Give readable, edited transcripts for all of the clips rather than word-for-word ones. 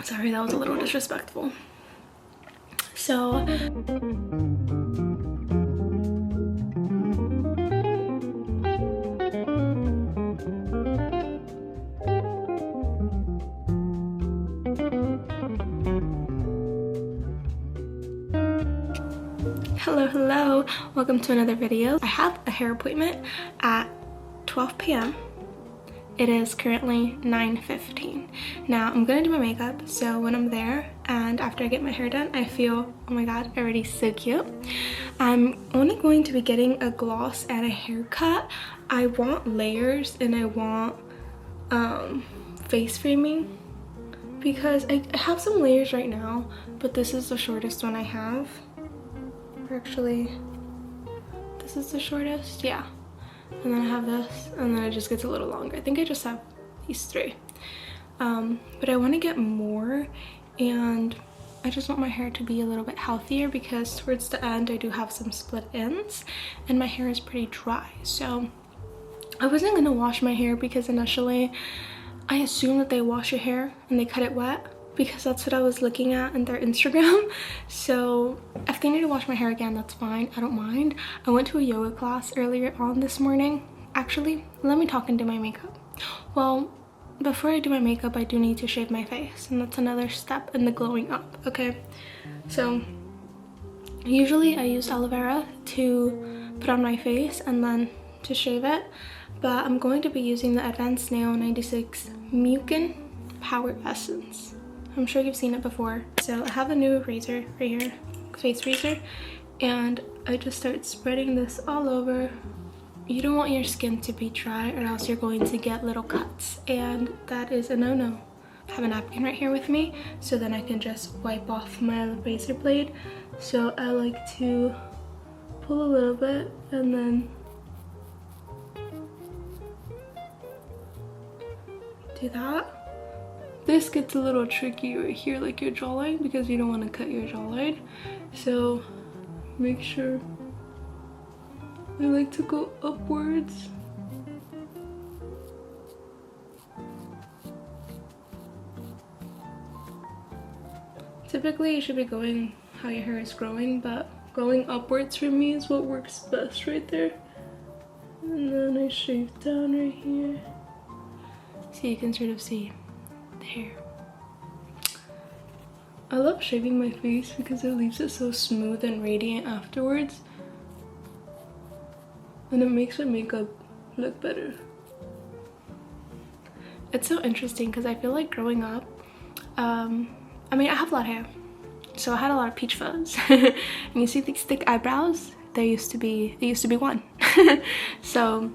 Sorry, that was a little disrespectful. So hello, welcome to another video. I have a hair appointment at 12 p.m. It is currently 9:15. Now I'm gonna do my makeup, so when I'm there and after I get my hair done, I feel, oh my god, already so cute. I'm only going to be getting a gloss and a haircut. I want layers and I want face framing because I have some layers right now, but this is the shortest one I have. Actually, this is the shortest, yeah. And then I have this, and then it just gets a little longer. I think I just have these three. But I want to get more, and I just want my hair to be a little bit healthier because towards the end I do have some split ends, and my hair is pretty dry. So I wasn't gonna wash my hair because initially I assumed that they wash your hair and they cut it wet, because that's what I was looking at in their Instagram. So if they need to wash my hair again, that's fine, I don't mind. I went to a yoga class earlier on this morning. Actually, let me talk and do my makeup. Well, before I do my makeup, I do need to shave my face, and that's another step in the glowing up, okay? So usually I use aloe vera to put on my face and then to shave it, but I'm going to be using the Advanced Nail 96 Mucin Power Essence. I'm sure you've seen it before. So I have a new razor right here, face razor, and I just start spreading this all over. You don't want your skin to be dry or else you're going to get little cuts, and that is a no-no. I have a napkin right here with me, so then I can just wipe off my razor blade. So I like to pull a little bit and then do that. This gets a little tricky right here, like your jawline, because you don't want to cut your jawline. So make sure. I like to go upwards. Typically you should be going how your hair is growing, but going upwards for me is what works best right there. And then I shave down right here, so you can sort of see the hair. I love shaving my face because it leaves it so smooth and radiant afterwards, and it makes my makeup look better. It's so interesting because I feel like growing up, I mean, I have a lot of hair, so I had a lot of peach fuzz. And you see these thick eyebrows? There used to be one. So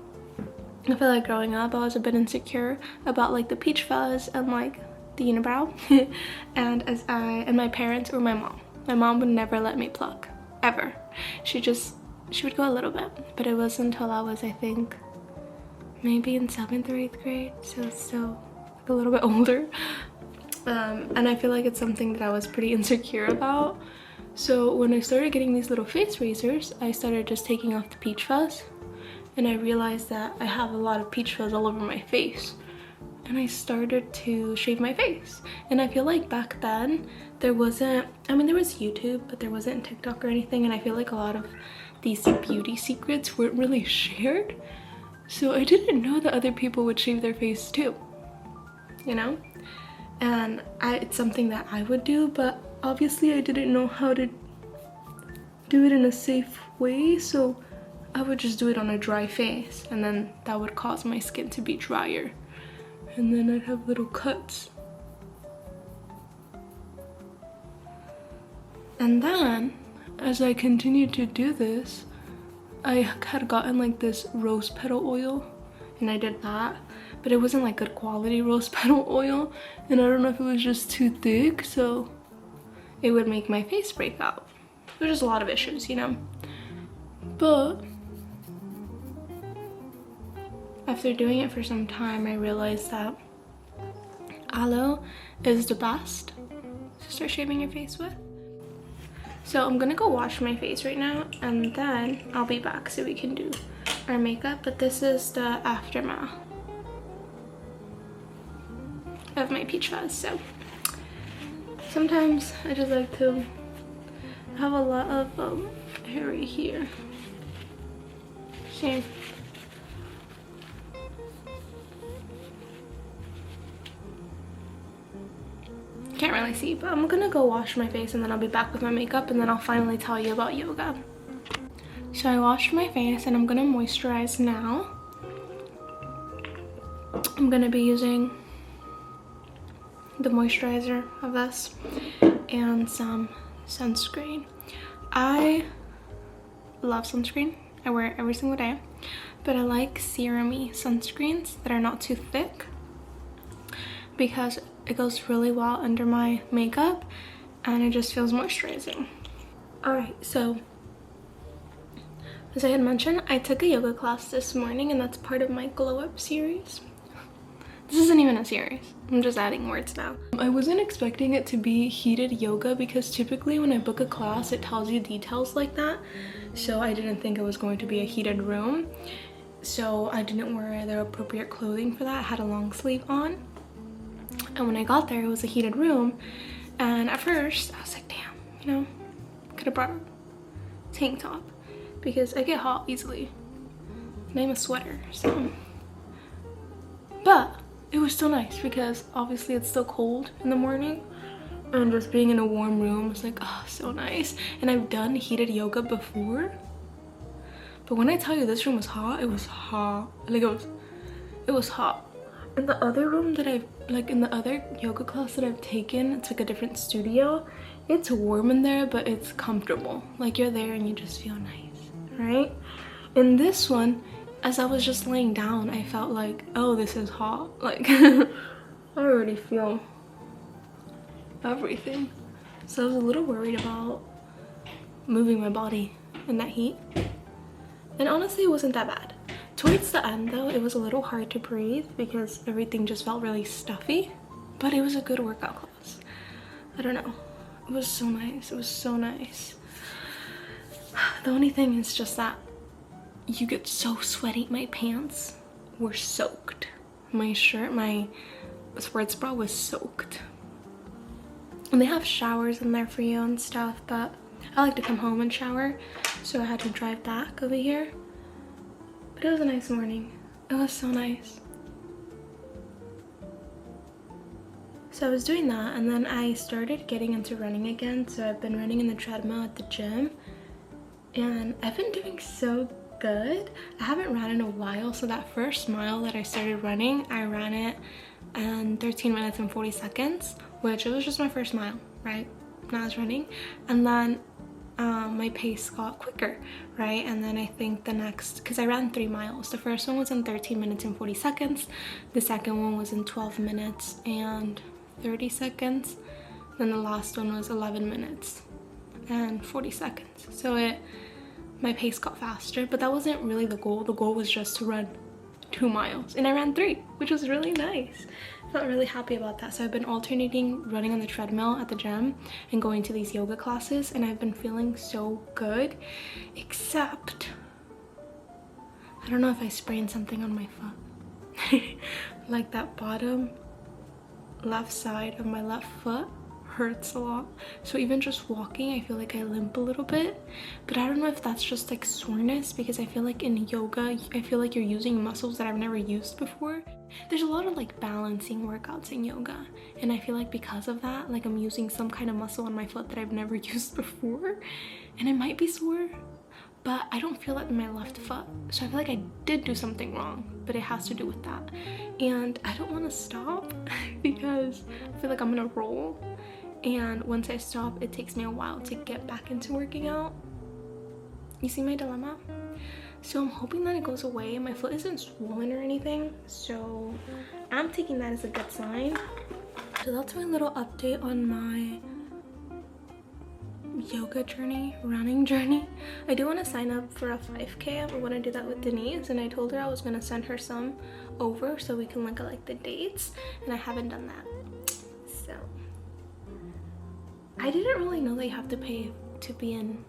I feel like growing up I was a bit insecure about like the peach fuzz and like the unibrow. and my parents or my mom would never let me pluck, ever. She would go a little bit, but it wasn't until I was, I think, maybe in 7th or 8th grade, so it's still like a little bit older. And I feel like it's something that I was pretty insecure about. So when I started getting these little face razors, I started just taking off the peach fuzz, and I realized that I have a lot of peach fuzz all over my face, and I started to shave my face. And I feel like back then there wasn't, I mean, there was YouTube, but there wasn't TikTok or anything, and I feel like a lot of these beauty secrets weren't really shared, so I didn't know that other people would shave their face too, you know? And it's something that I would do, but obviously I didn't know how to do it in a safe way, so I would just do it on a dry face, and then that would cause my skin to be drier, and then I'd have little cuts. And then as I continued to do this, I had gotten like this rose petal oil, and I did that, but it wasn't like good quality rose petal oil, and I don't know if it was just too thick, so it would make my face break out. There's just a lot of issues, you know? But after doing it for some time, I realized that aloe is the best to start shaving your face with. So I'm gonna go wash my face right now, and then I'll be back so we can do our makeup. But this is the aftermath of my peach fuzz. So Sometimes I just like to have a lot of hair right here. See? Can't really see, but I'm gonna go wash my face and then I'll be back with my makeup and then I'll finally tell you about yoga. So I washed my face and I'm gonna moisturize now. I'm gonna be using the moisturizer of this and some sunscreen. I love sunscreen. I wear it every single day, but I like serum-y sunscreens that are not too thick because it goes really well under my makeup and it just feels moisturizing. Alright, so as I had mentioned, I took a yoga class this morning and that's part of my glow up series. This isn't even a series, I'm just adding words now. I wasn't expecting it to be heated yoga because typically when I book a class it tells you details like that, so I didn't think it was going to be a heated room, so I didn't wear the appropriate clothing for that. I had a long sleeve on, and when I got there it was a heated room, and at first I was like, damn, you know, could have brought a tank top because I get hot easily and I'm a sweater, so. But it was still nice because obviously it's still cold in the morning and just being in a warm room was like, oh, so nice. And I've done heated yoga before, but when I tell you this room was hot, it was hot. Like it was hot. In the other room that in the other yoga class that I've taken, it's like a different studio. It's warm in there, but it's comfortable. Like you're there and you just feel nice, right? In this one, as I was just laying down, I felt like, oh, this is hot. Like, I already feel everything. So I was a little worried about moving my body in that heat. And honestly, it wasn't that bad. Towards the end though, it was a little hard to breathe because everything just felt really stuffy. But it was a good workout class. I don't know. It was so nice. It was so nice. The only thing is just that you get so sweaty. My pants were soaked. My shirt, my sports bra was soaked. And they have showers in there for you and stuff, but I like to come home and shower, so I had to drive back over here. But it was a nice morning. It was so nice. So I was doing that and then I started getting into running again. So I've been running in the treadmill at the gym and I've been doing so good. I haven't ran in a while, so that first mile that I started running, I ran it in 13 minutes and 40 seconds, which it was just my first mile, right? When I was running, and then my pace got quicker, right? And then I think the next, because I ran 3 miles, the first one was in 13 minutes and 40 seconds, the second one was in 12 minutes and 30 seconds, then the last one was 11 minutes and 40 seconds. So my pace got faster, but that wasn't really the goal. The goal was just to run 2 miles, and I ran 3, which was really nice. I felt really happy about that. So I've been alternating running on the treadmill at the gym and going to these yoga classes, and I've been feeling so good, except I don't know if I sprained something on my foot. Like that bottom left side of my left foot hurts a lot, so even just walking I feel like I limp a little bit, but I don't know if that's just like soreness, because I feel like in yoga I feel like you're using muscles that I've never used before. There's a lot of like balancing workouts in yoga, and I feel like because of that, like I'm using some kind of muscle on my foot that I've never used before, and it might be sore, but I don't feel it in my left foot, so I feel like I did do something wrong, but it has to do with that. And I don't want to stop because I feel like I'm gonna roll, and once I stop it takes me a while to get back into working out. You see my dilemma? So I'm hoping that it goes away. My foot isn't swollen or anything, so I'm taking that as a good sign. So that's my little update on my yoga journey, running journey. I do want to sign up for a 5K. I want to do that with Denise, and I told her I was going to send her some over so we can look at like the dates, and I haven't done that. So I didn't really know that you have to pay to be in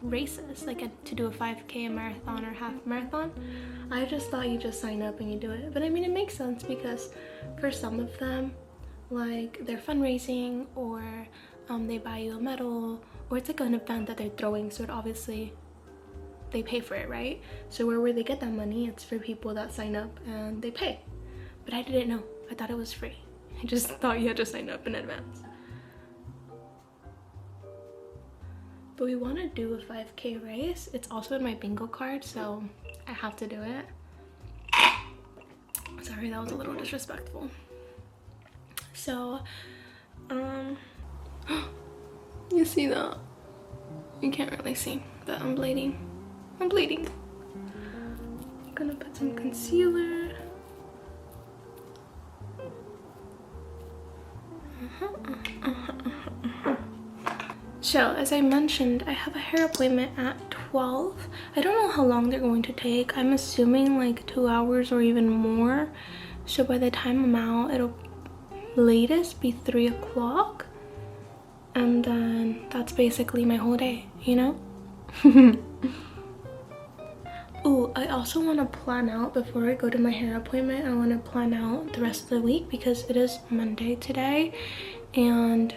races, like to do a 5K, a marathon, or half marathon. I just thought you just sign up and you do it, but I mean it makes sense because for some of them like they're fundraising, or they buy you a medal, or it's like an event that they're throwing, so it obviously they pay for it, right? So where they get that money, it's for people that sign up and they pay. But I didn't know. I thought it was free. I just thought you had to sign up in advance. But we want to do a 5K race. It's also in my bingo card, so I have to do it. Sorry, that was a little disrespectful. So, you see that? You can't really see, but I'm bleeding. I'm bleeding. I'm gonna put some concealer. So, as I mentioned, I have a hair appointment at 12. I don't know how long they're going to take. I'm assuming like 2 hours or even more. So by the time I'm out, it'll latest be 3 o'clock. And then that's basically my whole day, you know? Ooh, I also want to plan out before I go to my hair appointment. I want to plan out the rest of the week because it is Monday today. And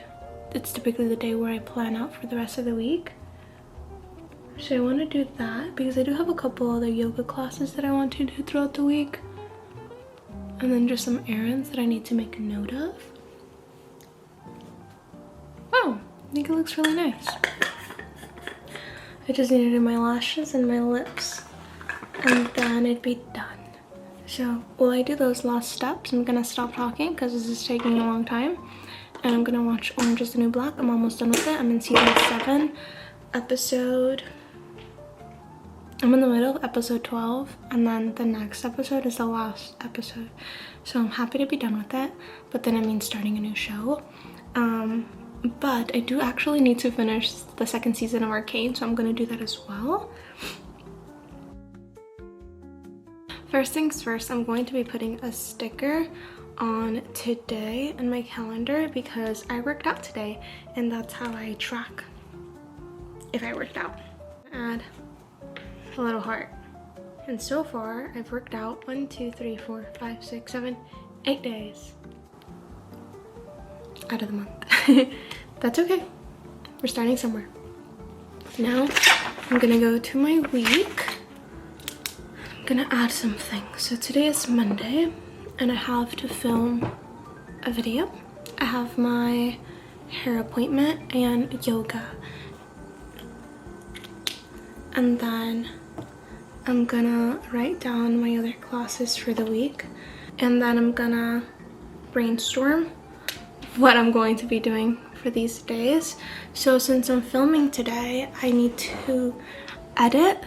it's typically the day where I plan out for the rest of the week. So I want to do that because I do have a couple other yoga classes that I want to do throughout the week. And then just some errands that I need to make a note of. Oh, I think it looks really nice. I just need to do my lashes and my lips, and then it'd be done. So while I do those last steps, I'm gonna stop talking because this is taking a long time. And I'm gonna watch Orange is the New Black. I'm almost done with it. I'm in season 7, episode... I'm in the middle of episode 12, and then the next episode is the last episode. So I'm happy to be done with it, but then it means starting a new show. But I do actually need to finish the 2nd season of Arcane, so I'm gonna do that as well. First things first, I'm going to be putting a sticker on today in my calendar because I worked out today, and that's how I track if I worked out. Add a little heart. And so far, I've worked out 1, 2, 3, 4, 5, 6, 7, 8 days out of the month. That's okay. We're starting somewhere. Now, I'm gonna go to my week. I'm gonna add some things. So today is Monday, and I have to film a video. I have my hair appointment and yoga. And then I'm gonna write down my other classes for the week, and then I'm gonna brainstorm what I'm going to be doing for these days. So since I'm filming today, I need to edit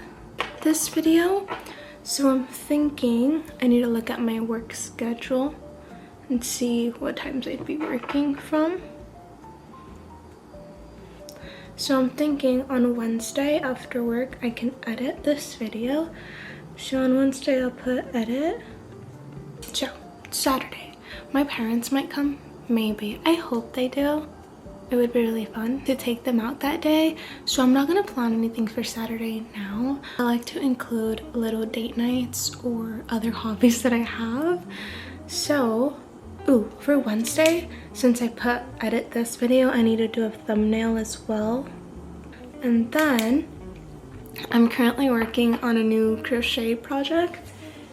this video. So I'm thinking I need to look at my work schedule and see what times I'd be working from. So I'm thinking on Wednesday after work I can edit this video. So on Wednesday I'll put edit. So Saturday, my parents might come, maybe. I hope they do. It would be really fun to take them out that day. So I'm not gonna plan anything for Saturday now. I like to include little date nights or other hobbies that I have. So, ooh, for Wednesday, since I put edit this video, I need to do a thumbnail as well. And then I'm currently working on a new crochet project,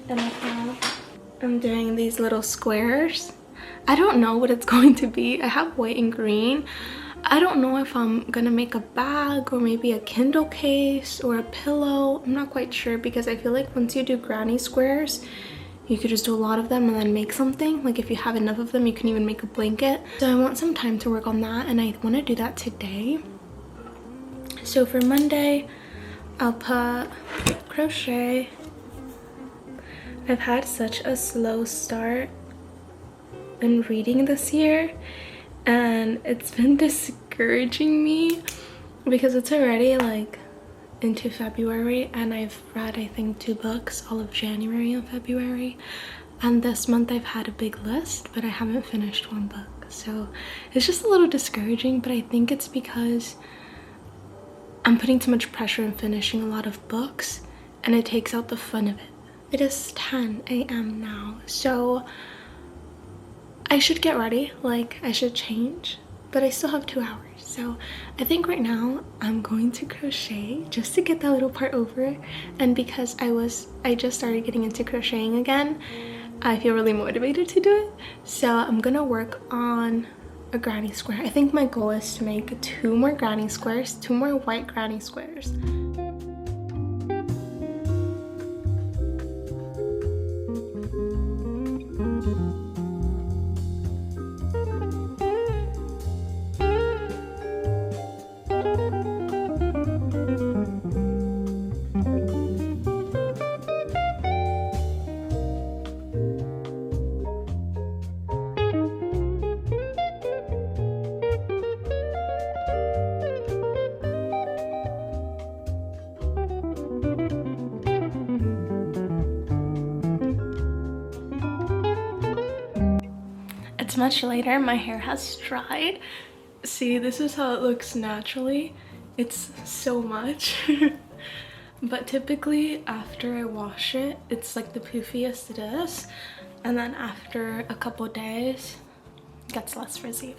and I'm doing these little squares. I don't know what it's going to be. I have white and green. I don't know if I'm gonna make a bag or maybe a Kindle case or a pillow. I'm not quite sure because I feel like once you do granny squares, you could just do a lot of them and then make something. Like if you have enough of them, you can even make a blanket. So I want some time to work on that, and I want to do that today. So for Monday, I'll put crochet. I've had such a slow start in reading this year, and it's been discouraging me because it's already like into February, and I've read I think 2 books all of January and February, and this month I've had a big list but I haven't finished 1 book. So it's just a little discouraging, but I think it's because I'm putting too much pressure in finishing a lot of books, and it takes out the fun of it. It is 10 a.m. now, so I should get ready, like I should change, but I still have 2 hours. So I think right now I'm going to crochet just to get that little part over. And because I just started getting into crocheting again, I feel really motivated to do it. So I'm gonna work on a granny square. I think my goal is to make 2 more granny squares, 2 more white granny squares. It's much later, my hair has dried. See, this is how it looks naturally. It's so much. But typically after I wash it, it's like the poofiest it is. And then after a couple days, it gets less frizzy.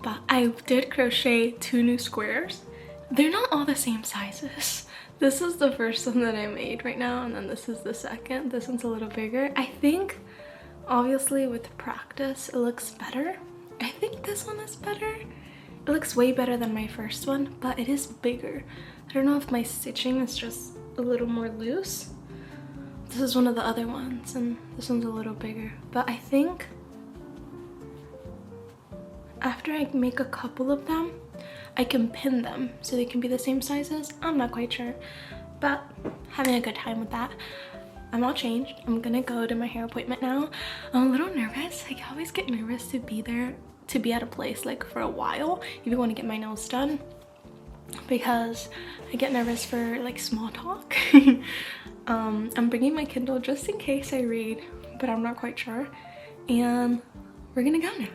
But I did crochet 2 new squares. They're not all the same sizes. This is the first one that I made right now, and then this is the second. This one's a little bigger. I think obviously with practice it looks better. I think this one is better. It looks way better than my first one, but it is bigger. I don't know if my stitching is just a little more loose. This is one of the other ones, and this one's a little bigger. But I think after I make a couple of them, I can pin them so they can be the same sizes. I'm not quite sure, but having a good time with that. I'm all changed. I'm gonna go to my hair appointment now. I'm a little nervous. I always get nervous to be there, to be at a place like for a while, if you want to get my nails done, because I get nervous for like small talk. I'm bringing my Kindle just in case I read, but I'm not quite sure. And we're gonna go now.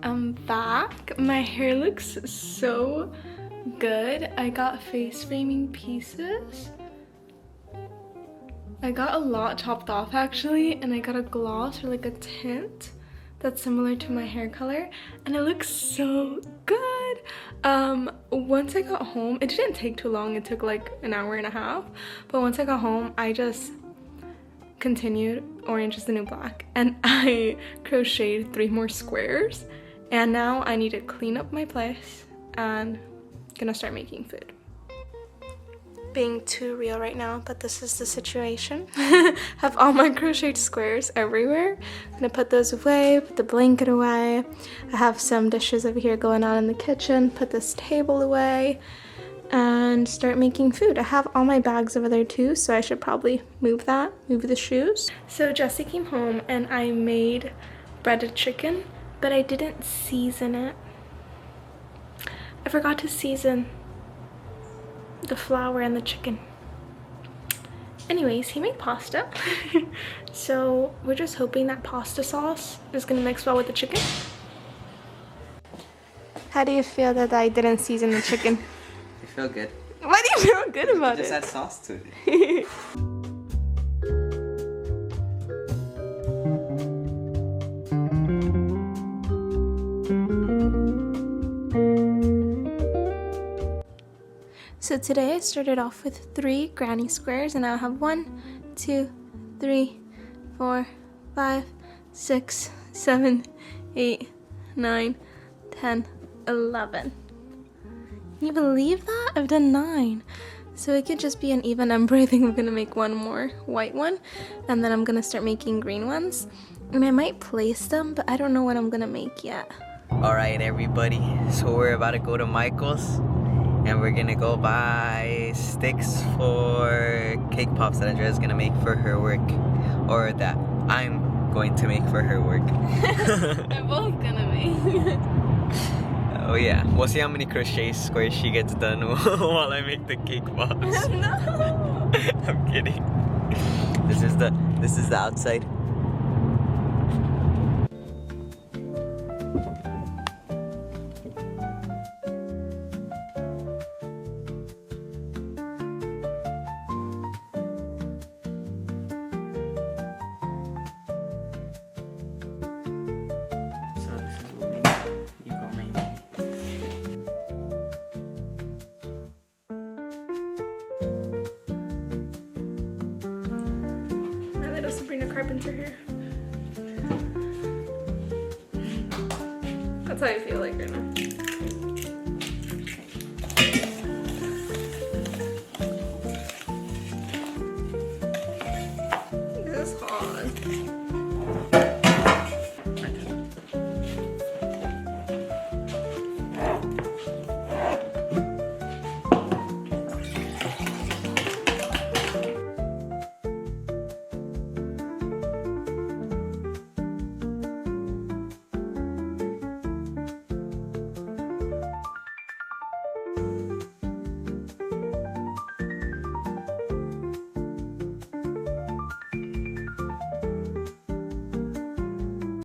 I'm back. My hair looks so good. I got face framing pieces. I got a lot chopped off actually, and I got a gloss or like a tint that's similar to my hair color, and it looks so good. Once I got home, it didn't take too long. It took like an hour and a half, but once I got home, I just continued Orange is the New Black, and I crocheted 3 more squares. And now I need to clean up my place and gonna start making food. Being too real right now, but this is the situation. Have all my crocheted squares everywhere. I'm gonna put those away, put the blanket away. I have some dishes over here going on in the kitchen, put this table away, and start making food. I have all my bags over there too, so I should probably move the shoes. So Jesse came home and I made breaded chicken, but I didn't season it. I forgot to season the flour and the chicken. Anyways, he made pasta. So we're just hoping that pasta sauce is gonna mix well with the chicken. How do you feel that I didn't season the chicken? I feel good. Why do you feel good about it? Just add sauce to it. So today I started off with 3 granny squares, and now I have 1, 2, 3, 4, 5, 6, 7, 8, 9, 10, 11. Can you believe that? I've done 9. So it could just be an even number. I think I'm gonna make 1 more white one, and then I'm gonna start making green ones. And I might place them, but I don't know what I'm gonna make yet. Alright everybody, so we're about to go to Michael's. And we're gonna go buy sticks for cake pops that Andrea's gonna make for her work. Or that I'm going to make for her work. We're both gonna make. Oh yeah, we'll see how many crochet squares she gets done while I make the cake pops. No! I'm kidding. This is the outside. a Sabrina Carpenter hair. That's how I feel like right now.